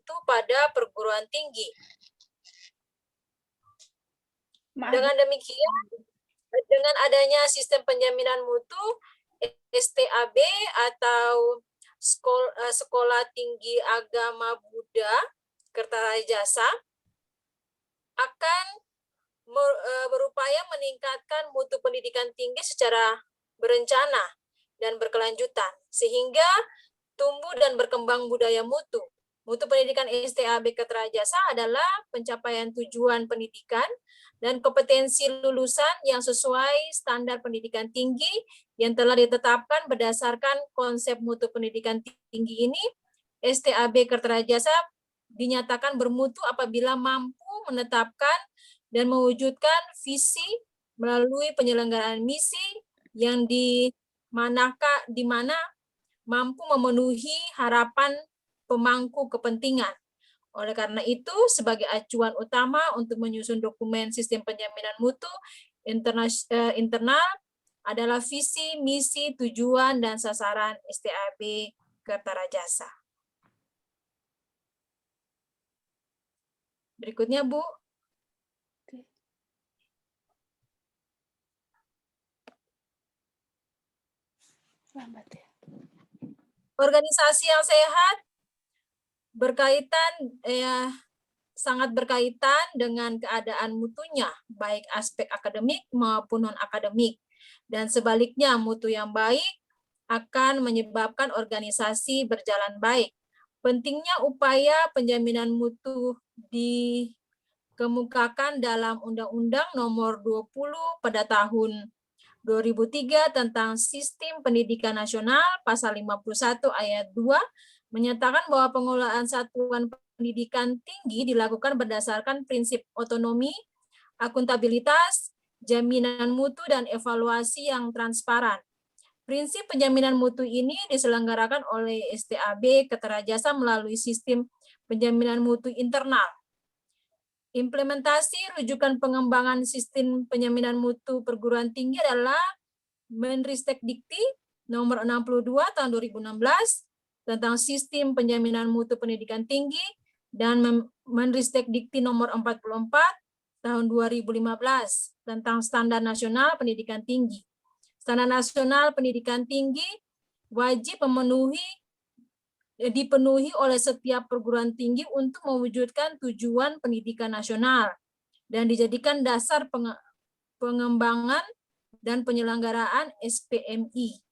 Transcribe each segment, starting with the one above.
mutu pada perguruan tinggi. Dengan demikian, dengan adanya sistem penjaminan mutu, STAB atau Sekolah Tinggi Agama Buddha Kertarajasa akan berupaya meningkatkan mutu pendidikan tinggi secara berencana dan berkelanjutan, sehingga tumbuh dan berkembang budaya mutu. Mutu pendidikan STAB Kertarajasa adalah pencapaian tujuan pendidikan dan kompetensi lulusan yang sesuai standar pendidikan tinggi yang telah ditetapkan berdasarkan konsep mutu pendidikan tinggi ini. STAB Kertarajasa dinyatakan bermutu apabila mampu menetapkan dan mewujudkan visi melalui penyelenggaraan misi yang di mana mampu memenuhi harapan pemangku kepentingan. Oleh karena itu, sebagai acuan utama untuk menyusun dokumen sistem penjaminan mutu internal adalah visi, misi, tujuan, dan sasaran STAB Kertarajasa. Berikutnya, Bu. Organisasi yang sehat sangat berkaitan dengan keadaan mutunya, baik aspek akademik maupun non-akademik. Dan sebaliknya, mutu yang baik akan menyebabkan organisasi berjalan baik. Pentingnya upaya penjaminan mutu dikemukakan dalam Undang-Undang Nomor 20 pada tahun 2003 tentang Sistem Pendidikan Nasional, pasal 51 ayat 2, menyatakan bahwa pengelolaan satuan pendidikan tinggi dilakukan berdasarkan prinsip otonomi, akuntabilitas, jaminan mutu, dan evaluasi yang transparan. Prinsip penjaminan mutu ini diselenggarakan oleh STAB Kertarajasa melalui sistem penjaminan mutu internal. Implementasi rujukan pengembangan sistem penjaminan mutu perguruan tinggi adalah Menristek-Dikti nomor 62 tahun 2016 tentang sistem penjaminan mutu pendidikan tinggi dan Menristek-Dikti nomor 44 tahun 2015 tentang standar nasional pendidikan tinggi. Standar nasional pendidikan tinggi wajib dipenuhi oleh setiap perguruan tinggi untuk mewujudkan tujuan pendidikan nasional dan dijadikan dasar pengembangan dan penyelenggaraan SPMI.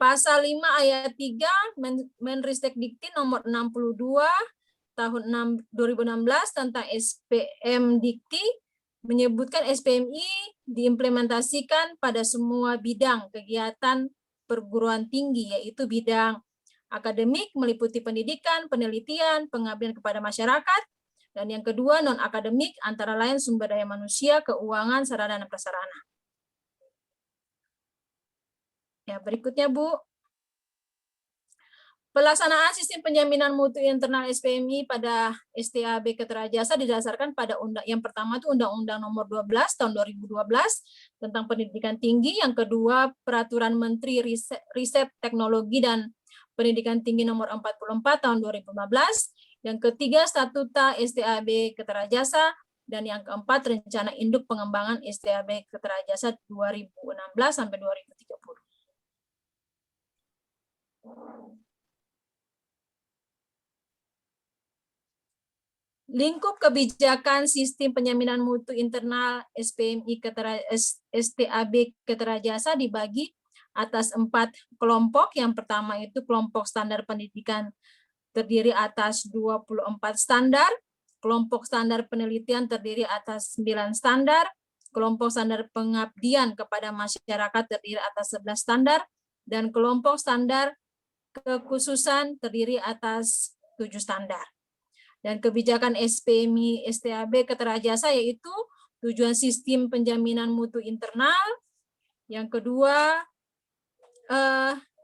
Pasal 5 ayat 3 Menristek-Dikti nomor 62 tahun 2016 tentang SPM Dikti menyebutkan SPMI diimplementasikan pada semua bidang kegiatan perguruan tinggi, yaitu bidang akademik meliputi pendidikan, penelitian, pengabdian kepada masyarakat, dan yang kedua non-akademik antara lain sumber daya manusia, keuangan, sarana dan prasarana. Ya, berikutnya Bu. Pelaksanaan sistem penjaminan mutu internal SPMI pada STAB Kertarajasa didasarkan pada yang pertama itu Undang-Undang Nomor 12 tahun 2012 tentang pendidikan tinggi, yang kedua Peraturan Menteri Riset Teknologi dan Pendidikan Tinggi Nomor 44 tahun 2015, yang ketiga Statuta STAB Kertarajasa, dan yang keempat Rencana Induk Pengembangan STAB Kertarajasa 2016 sampai 2030. Lingkup kebijakan sistem penjaminan mutu internal SPMI STAB Kertarajasa dibagi atas 4 kelompok. Yang pertama itu kelompok standar pendidikan terdiri atas 24 standar, kelompok standar penelitian terdiri atas 9 standar, kelompok standar pengabdian kepada masyarakat terdiri atas 11 standar, dan kelompok standar kekhususan terdiri atas 7 standar. Dan kebijakan SPMI STAB Kertarajasa yaitu tujuan sistem penjaminan mutu internal. Yang kedua,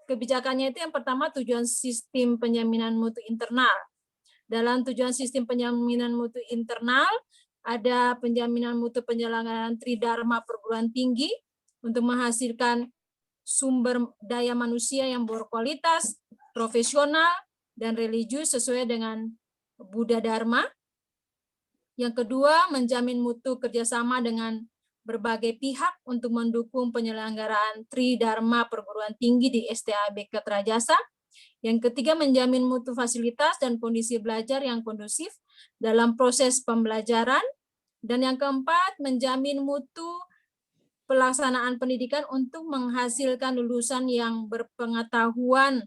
kebijakannya itu yang pertama tujuan sistem penjaminan mutu internal. Dalam tujuan sistem penjaminan mutu internal, ada penjaminan mutu penyelenggaraan tridharma perguruan tinggi untuk menghasilkan sumber daya manusia yang berkualitas, profesional, dan religius sesuai dengan Buddha Dharma. Yang kedua, menjamin mutu kerjasama dengan berbagai pihak untuk mendukung penyelenggaraan Tridharma perguruan tinggi di STAB Ketrajasa. Yang ketiga, menjamin mutu fasilitas dan kondisi belajar yang kondusif dalam proses pembelajaran. Dan yang keempat, menjamin mutu pelaksanaan pendidikan untuk menghasilkan lulusan yang berpengetahuan,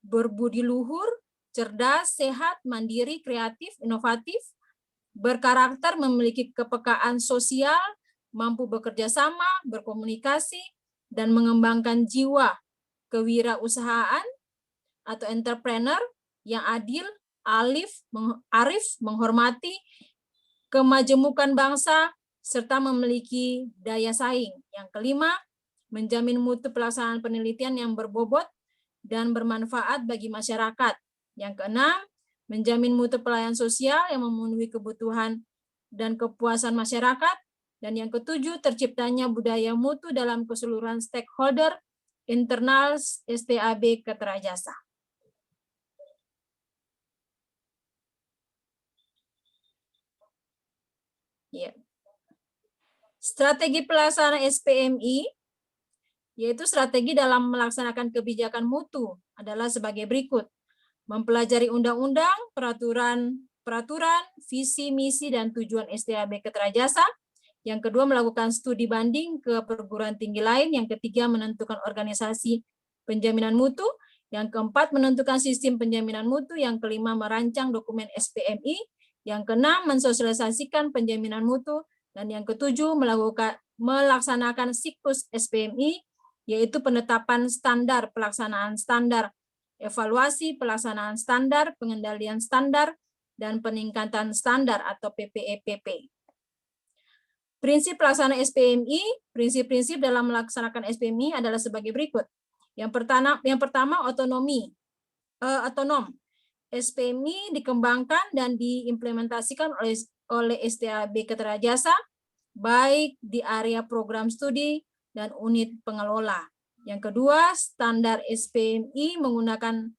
berbudi luhur, cerdas, sehat, mandiri, kreatif, inovatif, berkarakter, memiliki kepekaan sosial, mampu bekerja sama, berkomunikasi, dan mengembangkan jiwa kewirausahaan atau entrepreneur yang adil, arif, menghormati kemajemukan bangsa, serta memiliki daya saing. Yang kelima, menjamin mutu pelaksanaan penelitian yang berbobot dan bermanfaat bagi masyarakat. Yang keenam, menjamin mutu pelayanan sosial yang memenuhi kebutuhan dan kepuasan masyarakat. Dan yang ketujuh, terciptanya budaya mutu dalam keseluruhan stakeholder internal STAB Ketrajasa. Ya. Strategi pelaksanaan SPMI, yaitu strategi dalam melaksanakan kebijakan mutu, adalah sebagai berikut. Mempelajari undang-undang, peraturan, visi, misi, dan tujuan STAB Ketrajasa. Yang kedua, melakukan studi banding ke perguruan tinggi lain. Yang ketiga, menentukan organisasi penjaminan mutu. Yang keempat, menentukan sistem penjaminan mutu. Yang kelima, merancang dokumen SPMI. Yang keenam, mensosialisasikan penjaminan mutu. Dan yang ketujuh, melaksanakan siklus SPMI, yaitu penetapan standar, pelaksanaan standar, evaluasi, pelaksanaan standar, pengendalian standar, dan peningkatan standar atau PPEPP. Prinsip pelaksanaan SPMI, prinsip-prinsip dalam melaksanakan SPMI adalah sebagai berikut. Yang pertama otonom. SPMI dikembangkan dan diimplementasikan oleh STAB Ketrajasa, baik di area program studi dan unit pengelola. Yang kedua, standar SPMI menggunakan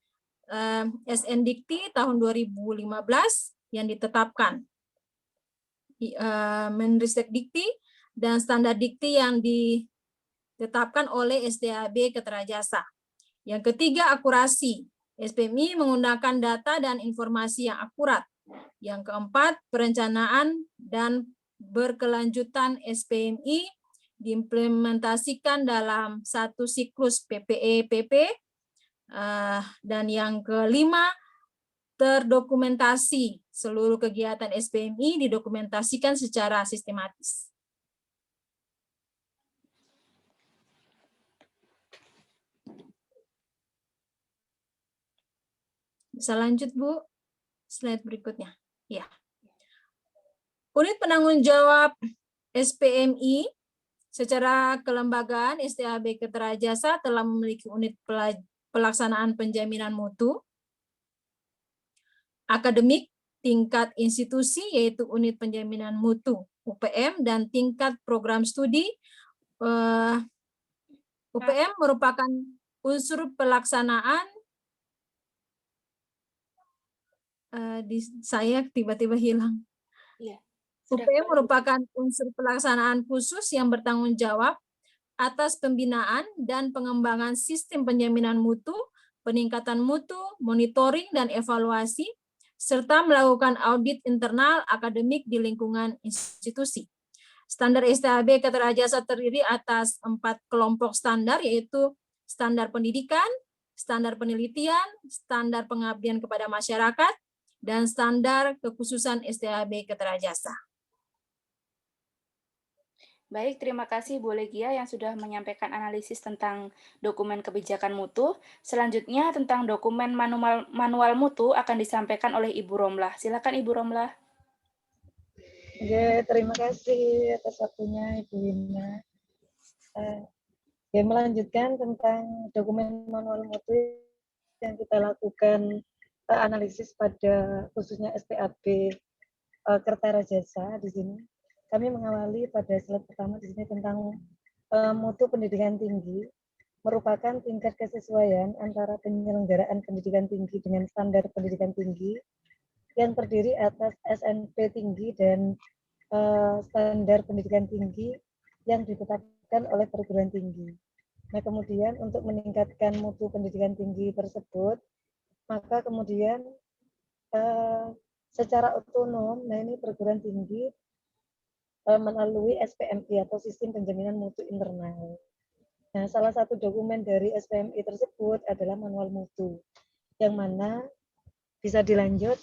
SN Dikti tahun 2015 yang ditetapkan. Menristek Dikti dan standar Dikti yang ditetapkan oleh STAB Ketrajasa. Yang ketiga, akurasi. SPMI menggunakan data dan informasi yang akurat. Yang keempat, perencanaan dan berkelanjutan SPMI diimplementasikan dalam satu siklus PPEPP. Dan yang kelima, terdokumentasi. Seluruh kegiatan SPMI didokumentasikan secara sistematis. Bisa lanjut, Bu. Slide berikutnya. Ya. Unit penanggung jawab SPMI secara kelembagaan STAB Ketrajasa telah memiliki unit pelaksanaan penjaminan mutu, akademik, tingkat institusi yaitu unit penjaminan mutu UPM, dan tingkat program studi. UPM merupakan unsur pelaksanaan. Saya tiba-tiba hilang. Ya. UPM merupakan unsur pelaksanaan khusus yang bertanggung jawab atas pembinaan dan pengembangan sistem penjaminan mutu, peningkatan mutu, monitoring dan evaluasi, serta melakukan audit internal akademik di lingkungan institusi. Standar STAB Ketrajasa terdiri atas 4 kelompok standar, yaitu standar pendidikan, standar penelitian, standar pengabdian kepada masyarakat, dan standar kekhususan STAB Ketrajasa. Baik, terima kasih Bu Legia yang sudah menyampaikan analisis tentang dokumen kebijakan mutu. Selanjutnya tentang dokumen manual mutu akan disampaikan oleh Ibu Romlah. Silakan Ibu Romlah. Oke, terima kasih atas waktunya Ibu Wina. Melanjutkan tentang dokumen manual mutu yang kita lakukan analisis pada khususnya STAB Kertarajasa di sini. Kami mengawali pada slide pertama di sini tentang mutu pendidikan tinggi. merupakan tingkat kesesuaian antara penyelenggaraan pendidikan tinggi dengan standar pendidikan tinggi yang terdiri atas SNP tinggi dan standar pendidikan tinggi yang ditetapkan oleh perguruan tinggi. Nah, kemudian untuk meningkatkan mutu pendidikan tinggi tersebut, maka kemudian secara otonom, nah ini perguruan tinggi melalui SPMI atau Sistem Penjaminan Mutu Internal. Nah, salah satu dokumen dari SPMI tersebut adalah manual mutu, yang mana bisa dilanjut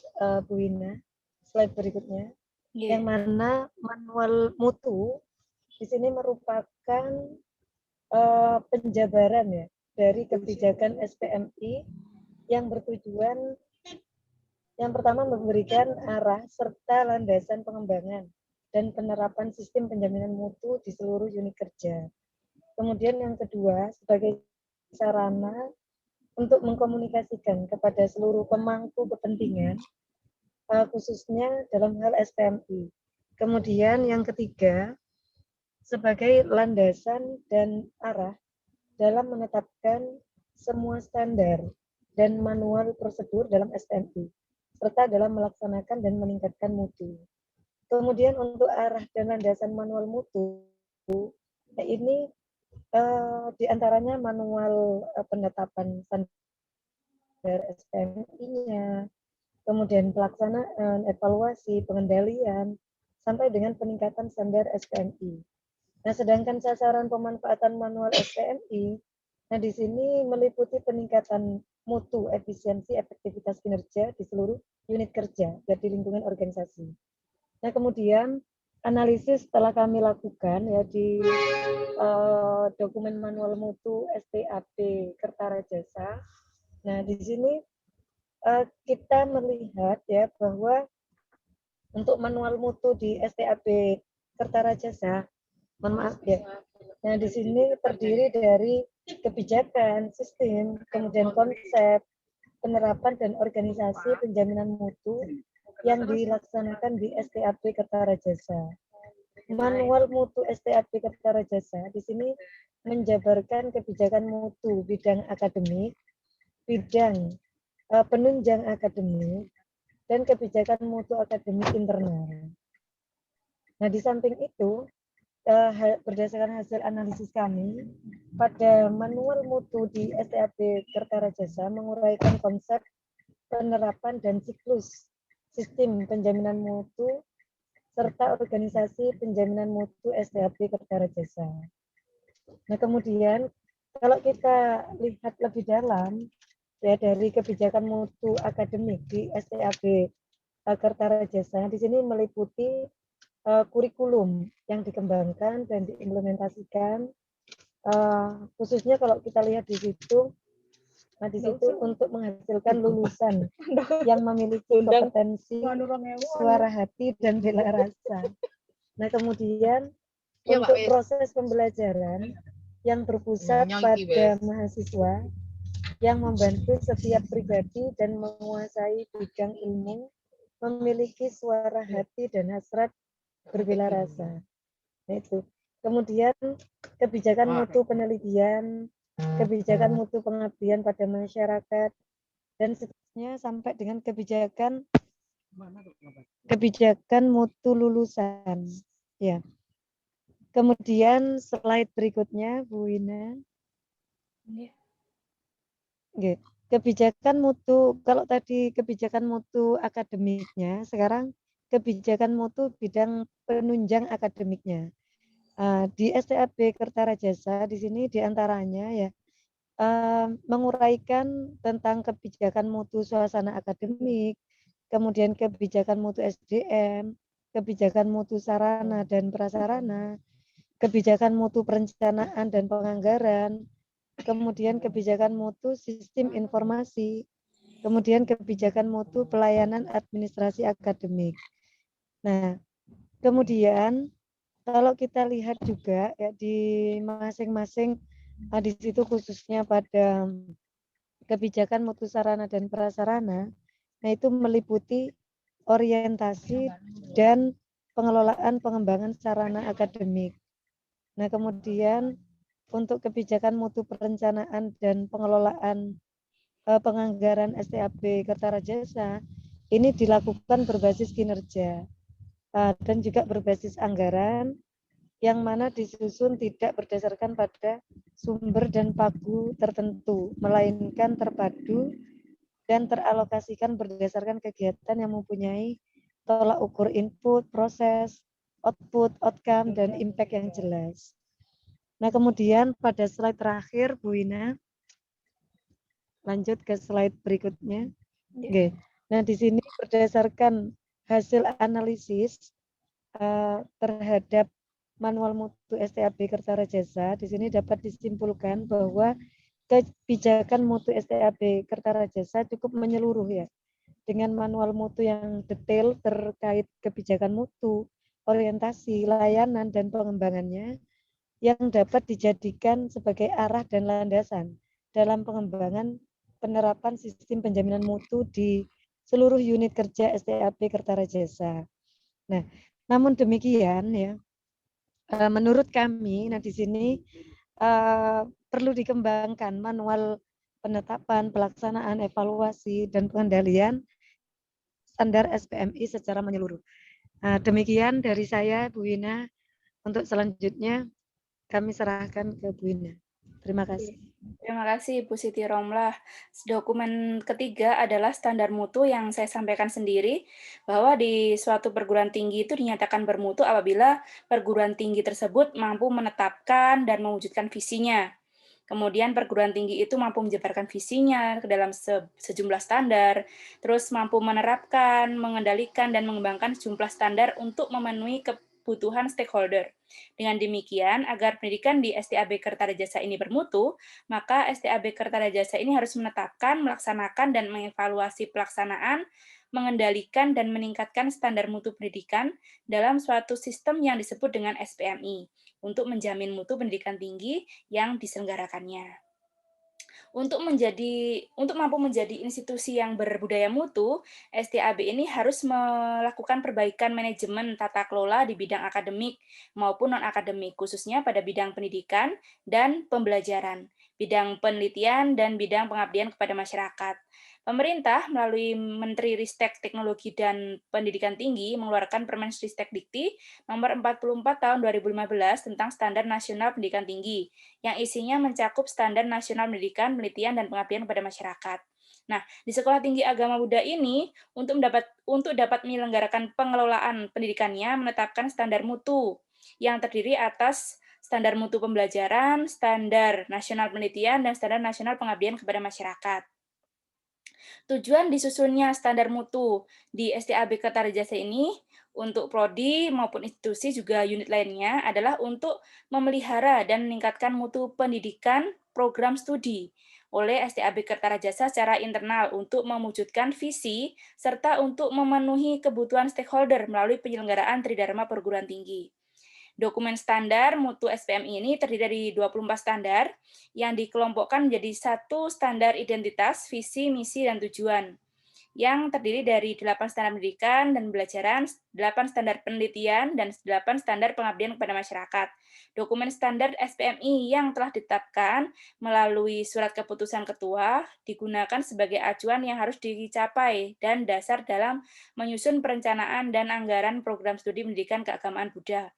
Bu Wina, slide berikutnya, yang mana manual mutu di sini merupakan penjabaran ya dari kebijakan SPMI yang bertujuan yang pertama memberikan arah serta landasan pengembangan dan penerapan sistem penjaminan mutu di seluruh unit kerja. Kemudian yang kedua, sebagai sarana untuk mengkomunikasikan kepada seluruh pemangku kepentingan, khususnya dalam hal SPMI. Kemudian yang ketiga, sebagai landasan dan arah dalam menetapkan semua standar dan manual prosedur dalam SPMI, serta dalam melaksanakan dan meningkatkan mutu. Kemudian untuk arah dan landasan manual mutu, nah ini diantaranya manual penetapan standar SPMI-nya, kemudian pelaksanaan, evaluasi, pengendalian, sampai dengan peningkatan standar SPMI. Nah, sedangkan sasaran pemanfaatan manual SPMI, nah di sini meliputi peningkatan mutu, efisiensi, efektivitas kinerja di seluruh unit kerja dan di lingkungan organisasi. Nah, kemudian analisis telah kami lakukan ya di dokumen manual mutu STAB Kertarajasa. Nah, di sini kita melihat ya bahwa untuk manual mutu di STAB Kertarajasa, mohon maaf ya. Nah, di sini terdiri dari kebijakan, sistem, kemudian konsep, penerapan dan organisasi penjaminan mutu yang dilaksanakan di STAB Kertarajasa. Manual mutu STAB Kertarajasa di sini menjabarkan kebijakan mutu bidang akademik, bidang penunjang akademik, dan kebijakan mutu akademik internal. Nah, di samping itu, berdasarkan hasil analisis kami, pada manual mutu di STAB Kertarajasa menguraikan konsep penerapan dan siklus sistem penjaminan mutu serta organisasi penjaminan mutu STAB Kertarajasa. Nah, kemudian kalau kita lihat lebih dalam ya dari kebijakan mutu akademik di STAB Kertarajasa, di sini meliputi kurikulum yang dikembangkan dan diimplementasikan, khususnya kalau kita lihat di situ, nah di situ untuk menghasilkan lulusan yang memiliki kompetensi, suara hati, dan bela rasa. Nah, kemudian untuk proses pembelajaran yang berpusat pada mahasiswa yang membantu setiap pribadi dan menguasai bidang ilmu, memiliki suara hati dan hasrat berbela rasa. Nah, itu. Kemudian kebijakan mutu penelitian, kebijakan mutu pengabdian pada masyarakat, dan seterusnya sampai dengan kebijakan mutu lulusan. Ya. Kemudian slide berikutnya, Bu Wina. Oke. Kebijakan mutu, kalau tadi kebijakan mutu akademiknya, sekarang kebijakan mutu bidang penunjang akademiknya. Di STAB Kertarajasa di sini diantaranya ya menguraikan tentang kebijakan mutu suasana akademik, kemudian kebijakan mutu SDM, kebijakan mutu sarana dan prasarana, kebijakan mutu perencanaan dan penganggaran, kemudian kebijakan mutu sistem informasi, kemudian kebijakan mutu pelayanan administrasi akademik. Nah, kemudian kalau kita lihat juga ya di masing-masing di situ khususnya pada kebijakan mutu sarana dan prasarana, nah itu meliputi orientasi dan pengelolaan pengembangan sarana akademik. Nah, kemudian untuk kebijakan mutu perencanaan dan pengelolaan penganggaran STAB Kertarajasa ini dilakukan berbasis kinerja dan juga berbasis anggaran yang mana disusun tidak berdasarkan pada sumber dan pagu tertentu, melainkan terpadu dan teralokasikan berdasarkan kegiatan yang mempunyai tolak ukur input, proses, output, outcome, dan impact yang jelas. Nah, kemudian pada slide terakhir, Bu Ina, lanjut ke slide berikutnya. Oke. Nah, di sini berdasarkan hasil analisis terhadap manual mutu STAB Kertarajasa, di sini dapat disimpulkan bahwa kebijakan mutu STAB Kertarajasa cukup menyeluruh ya, dengan manual mutu yang detail terkait kebijakan mutu, orientasi, layanan, dan pengembangannya yang dapat dijadikan sebagai arah dan landasan dalam pengembangan penerapan sistem penjaminan mutu di seluruh unit kerja STAB Kertarajasa. Nah, namun demikian ya, menurut kami, nah di sini perlu dikembangkan manual penetapan, pelaksanaan, evaluasi, dan pengendalian standar SPMI secara menyeluruh. Nah, demikian dari saya, Bu Wina. Untuk selanjutnya, kami serahkan ke Bu Wina. Terima kasih. Terima kasih Bu Siti Romlah. Dokumen ketiga adalah standar mutu yang saya sampaikan sendiri, bahwa di suatu perguruan tinggi itu dinyatakan bermutu apabila perguruan tinggi tersebut mampu menetapkan dan mewujudkan visinya. Kemudian perguruan tinggi itu mampu menjabarkan visinya ke dalam sejumlah standar, terus mampu menerapkan, mengendalikan, dan mengembangkan sejumlah standar untuk memenuhi kebutuhan stakeholder. Dengan demikian, agar pendidikan di STAB Kertarajasa ini bermutu, maka STAB Kertarajasa ini harus menetapkan, melaksanakan, dan mengevaluasi pelaksanaan, mengendalikan, dan meningkatkan standar mutu pendidikan dalam suatu sistem yang disebut dengan SPMI untuk menjamin mutu pendidikan tinggi yang diselenggarakannya. Untuk mampu menjadi institusi yang berbudaya mutu, STAB ini harus melakukan perbaikan manajemen tata kelola di bidang akademik maupun non-akademik, khususnya pada bidang pendidikan dan pembelajaran, bidang penelitian, dan bidang pengabdian kepada masyarakat. Pemerintah melalui Menteri Ristek Teknologi dan Pendidikan Tinggi mengeluarkan Permendikti Dikti nomor 44 tahun 2015 tentang Standar Nasional Pendidikan Tinggi, yang isinya mencakup standar nasional pendidikan, penelitian, dan pengabdian kepada masyarakat. Nah, di Sekolah Tinggi Agama Buddha ini, untuk dapat menyelenggarakan pengelolaan pendidikannya, menetapkan standar mutu yang terdiri atas standar mutu pembelajaran, standar nasional penelitian, dan standar nasional pengabdian kepada masyarakat. Tujuan disusunnya standar mutu di STAB Kertarajasa ini untuk prodi maupun institusi juga unit lainnya adalah untuk memelihara dan meningkatkan mutu pendidikan program studi oleh STAB Kertarajasa secara internal untuk mewujudkan visi serta untuk memenuhi kebutuhan stakeholder melalui penyelenggaraan Tridharma Perguruan Tinggi. Dokumen standar mutu SPMI ini terdiri dari 24 standar yang dikelompokkan menjadi satu standar identitas, visi, misi, dan tujuan, yang terdiri dari 8 standar pendidikan dan pembelajaran, 8 standar penelitian, dan 8 standar pengabdian kepada masyarakat. Dokumen standar SPMI yang telah ditetapkan melalui surat keputusan ketua digunakan sebagai acuan yang harus dicapai dan dasar dalam menyusun perencanaan dan anggaran program studi pendidikan keagamaan Buddha.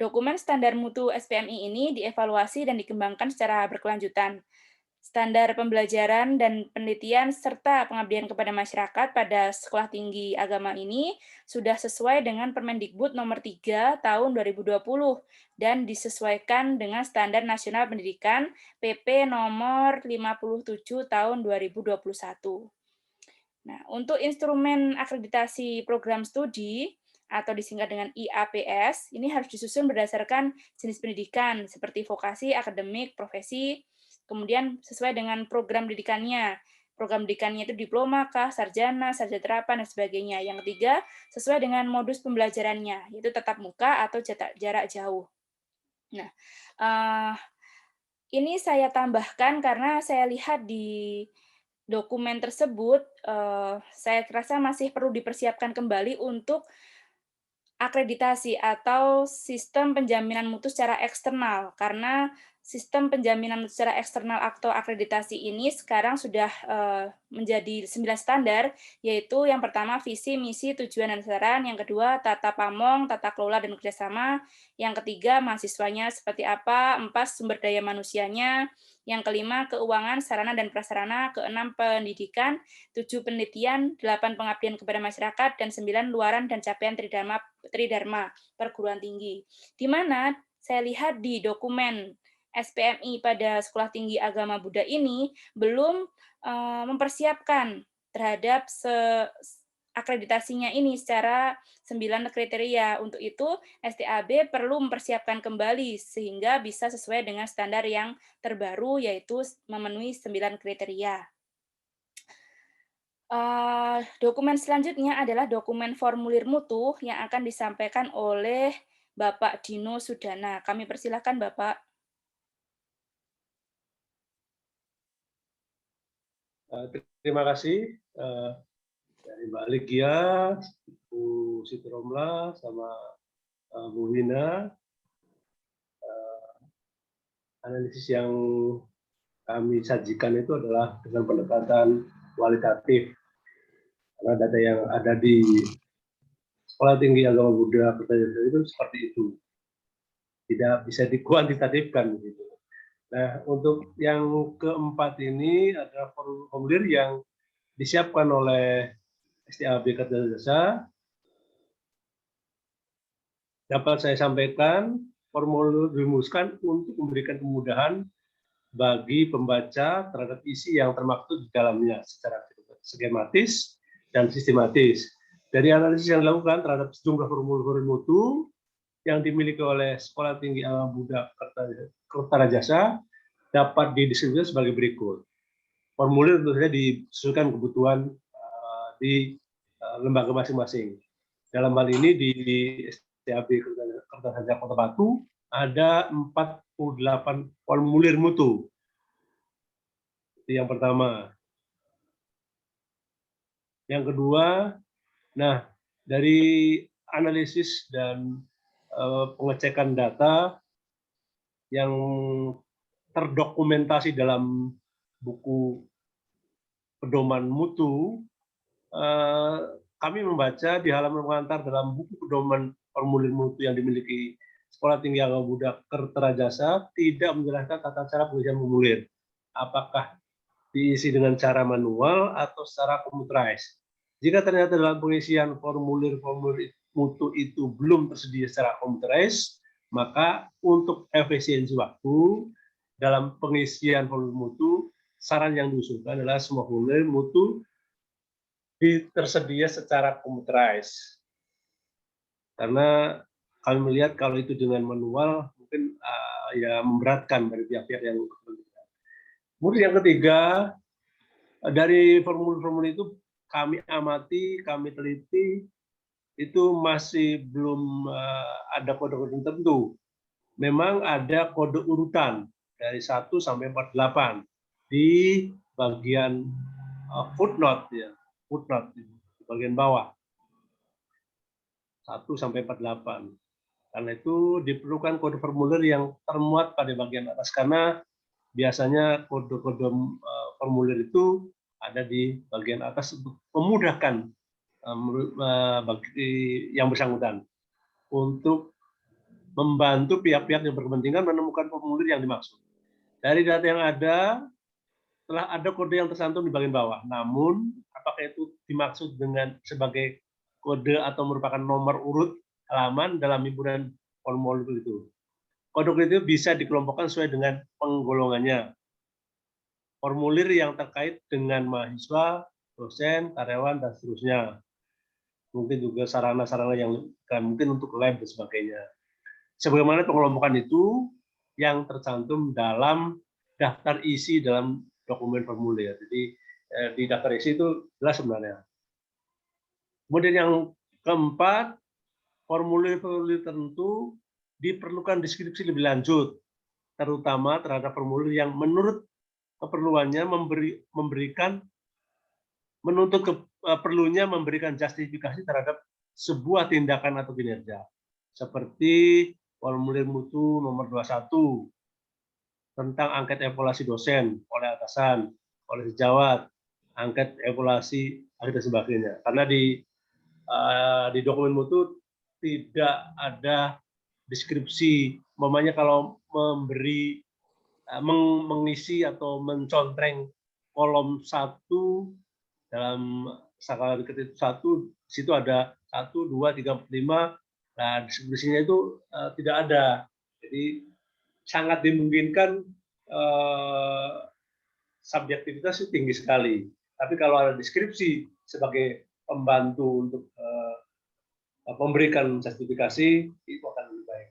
Dokumen standar mutu SPMI ini dievaluasi dan dikembangkan secara berkelanjutan. Standar pembelajaran dan penelitian serta pengabdian kepada masyarakat pada Sekolah Tinggi Agama ini sudah sesuai dengan Permendikbud nomor 3 tahun 2020 dan disesuaikan dengan Standar Nasional Pendidikan PP nomor 57 tahun 2021. Nah, untuk instrumen akreditasi program studi atau disingkat dengan IAPS, ini harus disusun berdasarkan jenis pendidikan seperti vokasi, akademik, profesi, kemudian sesuai dengan program pendidikannya. Program pendidikannya itu diploma kah, sarjana, sarjana terapan, dan sebagainya. Yang ketiga, sesuai dengan modus pembelajarannya, yaitu tatap muka atau jarak jauh. Nah, ini saya tambahkan karena saya lihat di dokumen tersebut, saya rasa masih perlu dipersiapkan kembali untuk akreditasi atau sistem penjaminan mutu secara eksternal, karena sistem penjaminan secara eksternal atau akreditasi ini sekarang sudah menjadi 9 standar, yaitu yang pertama visi, misi, tujuan, dan sasaran, yang kedua tata pamong, tata kelola, dan kerjasama, yang ketiga mahasiswanya seperti apa, 4 sumber daya manusianya, yang kelima keuangan, sarana, dan prasarana, keenam pendidikan, 7 penelitian, 8 pengabdian kepada masyarakat, dan 9 luaran dan capaian tridharma perguruan tinggi. Di mana saya lihat di dokumen SPMI pada Sekolah Tinggi Agama Buddha ini belum mempersiapkan terhadap akreditasinya ini secara 9 kriteria. Untuk itu, STAB perlu mempersiapkan kembali sehingga bisa sesuai dengan standar yang terbaru, yaitu memenuhi 9 kriteria. Dokumen selanjutnya adalah dokumen formulir mutu yang akan disampaikan oleh Bapak Dino Sudana. Kami persilakan Bapak. Terima kasih dari Mbak Legia, Bu Siti Romla, sama Bu Wina. Analisis yang kami sajikan itu adalah dengan pendekatan kualitatif. Karena data yang ada di Sekolah Tinggi Agama Buddha Kertajasa itu seperti itu. Tidak bisa dikuantitatifkan begitu. Nah, untuk yang keempat ini adalah formulir yang disiapkan oleh STAB Kertajasa. Dapat saya sampaikan, formulir dirumuskan untuk memberikan kemudahan bagi pembaca terhadap isi yang termaktub di dalamnya secara skematis dan sistematis. Dari analisis yang dilakukan terhadap sejumlah formulir mutu yang dimiliki oleh Sekolah Tinggi Agama Buddha Kertajasa dapat didistribusikan sebagai berikut. Formulir tentu saja disesuaikan kebutuhan di lembaga masing-masing. Dalam hal ini di STAB Kertajasa Kota Batu ada 48 formulir mutu. Itu yang pertama. Yang kedua, nah dari analisis dan pengecekan data yang terdokumentasi dalam buku pedoman mutu, kami membaca di halaman pengantar dalam buku pedoman formulir mutu yang dimiliki Sekolah Tinggi Agama Buddha Kertajasa tidak menjelaskan tata cara pengisian formulir. Apakah diisi dengan cara manual atau secara computerized. Jika ternyata dalam pengisian formulir mutu itu belum tersedia secara computerized, maka untuk efisiensi waktu dalam pengisian formulir mutu, saran yang diusulkan adalah semua formulir mutu tersedia secara computerized. Karena kami melihat kalau itu dengan manual mungkin ya memberatkan dari pihak-pihak yang kepentingan. Kemudian yang ketiga, dari formulir-formulir itu kami amati, kami teliti, itu masih belum ada kode-kode tertentu. Memang ada kode urutan dari 1 sampai 48 di bagian footnote, ya, footnote di bagian bawah. 1 sampai 48. Karena itu diperlukan kode formulir yang termuat pada bagian atas, karena biasanya kode-kode formulir itu ada di bagian atas untuk memudahkan bagi yang bersangkutan untuk membantu pihak-pihak yang berkepentingan menemukan formulir yang dimaksud. Dari data yang ada, telah ada kode yang tercantum di bagian bawah. Namun, apakah itu dimaksud dengan sebagai kode atau merupakan nomor urut halaman dalam himpunan formulir itu? Kode itu bisa dikelompokkan sesuai dengan penggolongannya. Formulir yang terkait dengan mahasiswa, dosen, karyawan, dan seterusnya. Mungkin juga sarana-sarana yang mungkin untuk lab dan sebagainya. Sebagaimana pengelompokan itu yang tercantum dalam daftar isi dalam dokumen formulir. Jadi di daftar isi itu jelas sebenarnya. Kemudian yang keempat, formulir-formulir tertentu diperlukan deskripsi lebih lanjut, terutama terhadap formulir yang menurut keperluannya perlunya memberikan justifikasi terhadap sebuah tindakan atau kinerja, seperti formulir mutu nomor 21 tentang angket evaluasi dosen oleh atasan, oleh sejawat, angket evaluasi dan sebagainya. Karena di dokumen mutu tidak ada deskripsi, umpamanya kalau mengisi atau mencontreng kolom 1 dalam skala ketik 1, di situ ada 1, 2, 3, 5. Nah, deskripsinya itu tidak ada. Jadi sangat dimungkinkan subjektivitas itu tinggi sekali. Tapi kalau ada deskripsi sebagai pembantu untuk memberikan justifikasi, itu akan lebih baik.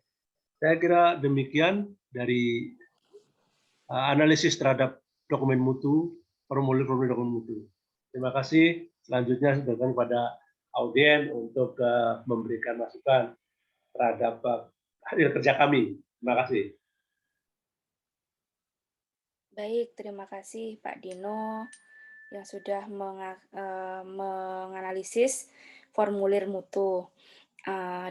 Saya kira demikian dari analisis terhadap dokumen mutu, formulir-formulir dokumen mutu. Terima kasih. Selanjutnya saya berikan kepada audien untuk memberikan masukan terhadap hasil kerja kami. Terima kasih. Baik, terima kasih Pak Dino yang sudah menganalisis formulir mutu.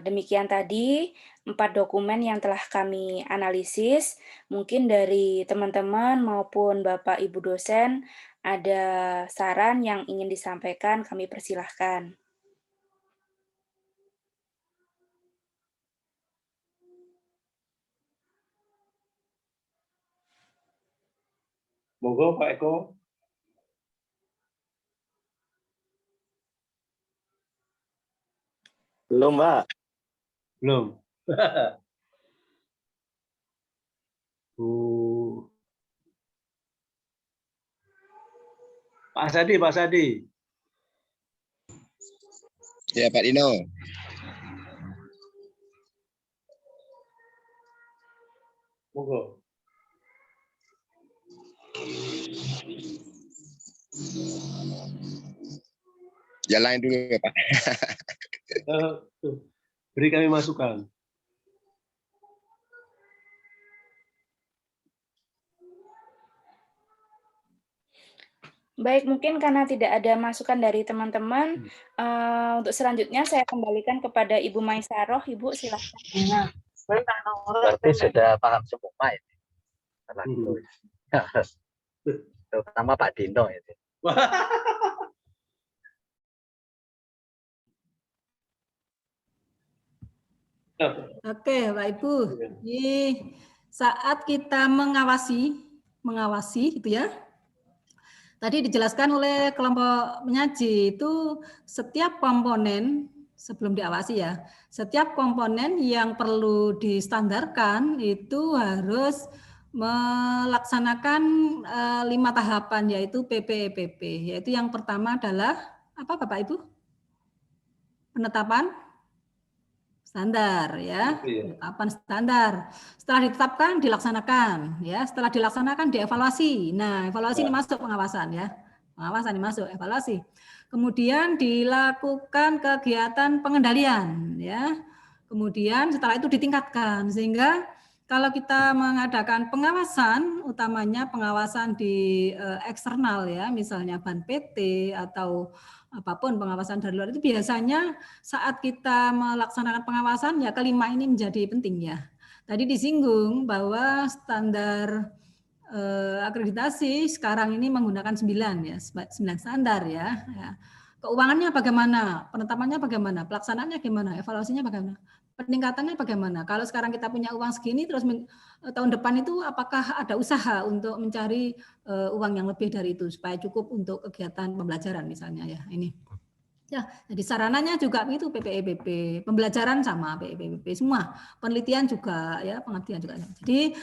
Demikian tadi 4 dokumen yang telah kami analisis. Mungkin dari teman-teman maupun Bapak Ibu dosen ada saran yang ingin disampaikan, kami persilahkan. Monggo Pak Eko. Belum, Pak. Belum. Pak Sadi, Pak Sadi. Ya, Pak Dino. Monggo. Jalan dulu ya, Pak. Beri kami masukan. Baik, mungkin karena tidak ada masukan dari teman-teman, untuk selanjutnya saya kembalikan kepada Ibu Maisaroh. Ibu, silakan. Berarti sudah paham semua ini. Terutama Pak Dino itu. Oke, Pak Ibu. Jadi saat kita mengawasi gitu ya. Tadi dijelaskan oleh kelompok menyaji itu setiap komponen sebelum diawasi ya, setiap komponen yang perlu distandarkan itu harus melaksanakan 5 tahapan yaitu PPEPP, yaitu yang pertama adalah apa Bapak Ibu? Penetapan standar ya, penetapan standar. Setelah ditetapkan dilaksanakan ya, setelah dilaksanakan dievaluasi. Nah, evaluasi ini masuk pengawasan ya. Pengawasan ini masuk evaluasi. Kemudian dilakukan kegiatan pengendalian ya. Kemudian setelah itu ditingkatkan sehingga kalau kita mengadakan pengawasan, utamanya pengawasan di eksternal ya, misalnya Ban PT atau apapun pengawasan dari luar itu biasanya saat kita melaksanakan pengawasan ya kelima ini menjadi penting ya. Tadi disinggung bahwa standar akreditasi sekarang ini menggunakan 9 ya, 9 standar ya. Keuangannya bagaimana? Penetapannya bagaimana? Pelaksanaannya gimana? Evaluasinya bagaimana? Peningkatannya bagaimana? Kalau sekarang kita punya uang segini, terus tahun depan itu apakah ada usaha untuk mencari uang yang lebih dari itu supaya cukup untuk kegiatan pembelajaran misalnya ya ini. Ya, jadi sarananya juga itu PPEPP, pembelajaran sama PPEPP semua, penelitian juga ya, pengabdian juga. Jadi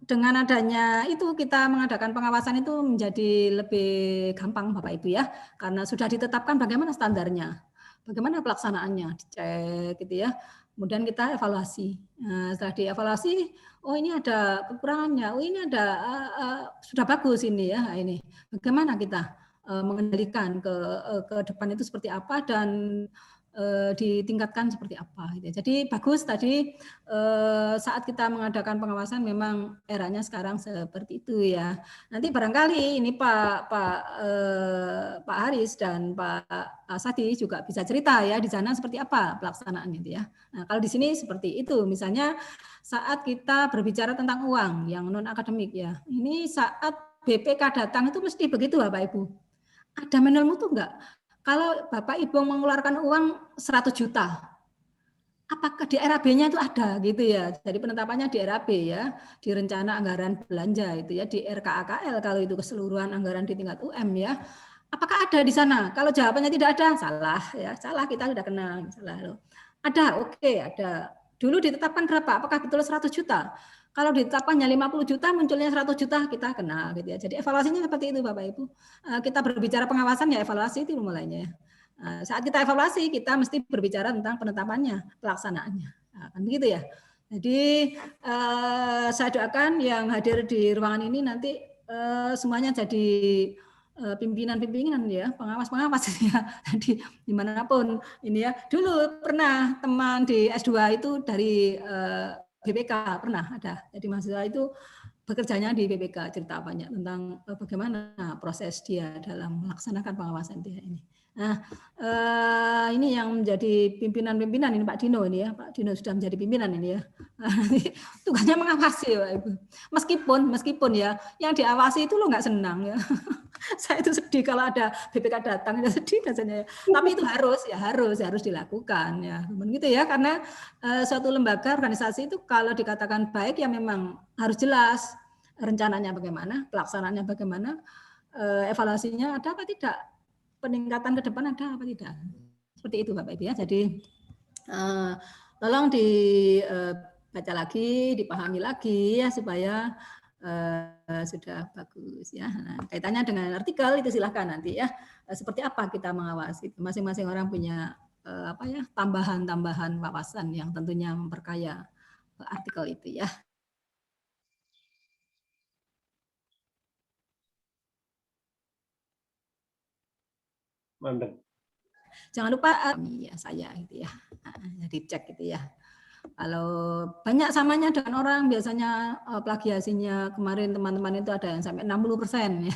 dengan adanya itu kita mengadakan pengawasan itu menjadi lebih gampang Bapak Ibu ya, karena sudah ditetapkan bagaimana standarnya. Bagaimana pelaksanaannya, dicek gitu ya. Kemudian kita evaluasi. Nah, setelah dievaluasi, oh ini ada kekurangannya, oh ini ada sudah bagus ini ya, ini. Bagaimana kita mengendalikan ke depan itu seperti apa dan ditingkatkan seperti apa gitu. Jadi bagus tadi saat kita mengadakan pengawasan memang eranya sekarang seperti itu ya. Nanti barangkali ini Pak Haris dan Pak Sadi juga bisa cerita ya di sana seperti apa pelaksanaan itu ya. Nah, kalau di sini seperti itu misalnya saat kita berbicara tentang uang yang non akademik ya. Ini saat BPK datang itu mesti begitu Bapak Ibu. Ada manual mutu enggak? Kalau Bapak Ibu mengeluarkan uang 100 juta, apakah di RAB-nya itu ada gitu ya? Jadi penetapannya di RAB ya, di rencana anggaran belanja itu ya, di RKAKL kalau itu keseluruhan anggaran di tingkat UM ya. Apakah ada di sana? Kalau jawabannya tidak ada, salah ya, salah kita sudah kenal, salah loh. Ada, oke, ada. Dulu ditetapkan berapa? Apakah betul 100 juta? Kalau ditetapkannya 50 juta, munculnya 100 juta, kita kenal gitu ya. Jadi evaluasinya seperti itu Bapak Ibu. Kita berbicara pengawasan ya evaluasi itu mulainya. Saat kita evaluasi, kita mesti berbicara tentang penetapannya, pelaksanaannya. Nah, kan begitu ya. Jadi saya doakan yang hadir di ruangan ini nanti semuanya jadi pimpinan-pimpinan ya, pengawas-pengawas ya. Jadi dimanapun ini ya. Dulu pernah teman di S2 itu dari BPK pernah ada. Jadi mahasiswa itu bekerjanya di BPK, cerita banyak tentang bagaimana proses dia dalam melaksanakan pengawasan dia ini. Nah, ini yang menjadi pimpinan-pimpinan ini Pak Dino ini ya. Pak Dino sudah menjadi pimpinan ini ya. Tugasnya mengawasi Pak Ibu. Meskipun ya yang diawasi itu lo nggak senang ya. Saya itu sedih kalau ada BPK datang, itu sedih rasanya. Tapi itu harus dilakukan ya. Begitu ya, karena suatu lembaga organisasi itu kalau dikatakan baik ya memang harus jelas rencananya bagaimana, pelaksanaannya bagaimana, evaluasinya ada apa tidak, peningkatan ke depan ada apa tidak. Seperti itu Bapak Ibu ya. Jadi tolong dibaca lagi, dipahami lagi ya supaya sudah bagus ya. Nah, kaitannya dengan artikel itu silahkan nanti ya. Seperti apa kita mengawasi? Masing-masing orang punya tambahan-tambahan wawasan yang tentunya memperkaya artikel itu ya. Mantap. Jangan lupa ya saya gitu ya. Jadi cek gitu ya. Kalau banyak samanya dengan orang biasanya plagiasinya kemarin teman-teman itu ada yang sampai 60% ya.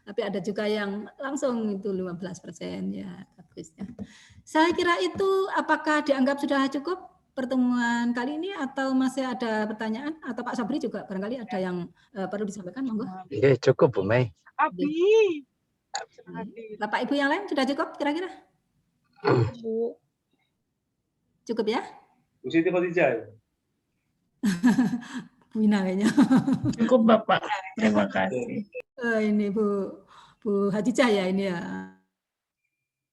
Tapi ada juga yang langsung itu 15% ya, bagus ya. Saya kira itu apakah dianggap sudah cukup pertemuan kali ini atau masih ada pertanyaan atau Pak Sabri juga barangkali ada yang perlu disampaikan monggo. Oke, cukup Bu Mei. Abi. Bapak Ibu yang lain sudah cukup kira-kira? Cukup ya? Bu Siti Khadijah. Bu Ina kayaknya. Cukup Bapak. Terima kasih. Ini Bu Hadijah ya ini ya.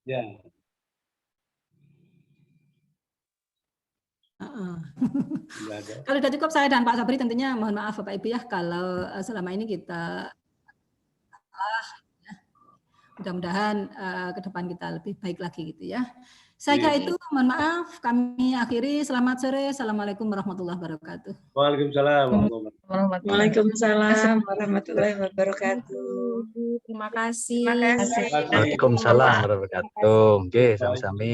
Ya. Kalau sudah cukup saya dan Pak Sabri tentunya mohon maaf Bapak Ibu ya kalau selama ini kita mudah-mudahan ke depan kita lebih baik lagi gitu ya. Saya kira itu, mohon maaf, kami akhiri. Selamat sore. Assalamualaikum warahmatullahi wabarakatuh. Waalaikumsalam. Waalaikumsalam warahmatullahi wabarakatuh. Terima kasih. Terima kasih. Waalaikumsalam warahmatullahi wabarakatuh. Oke, sama-sama.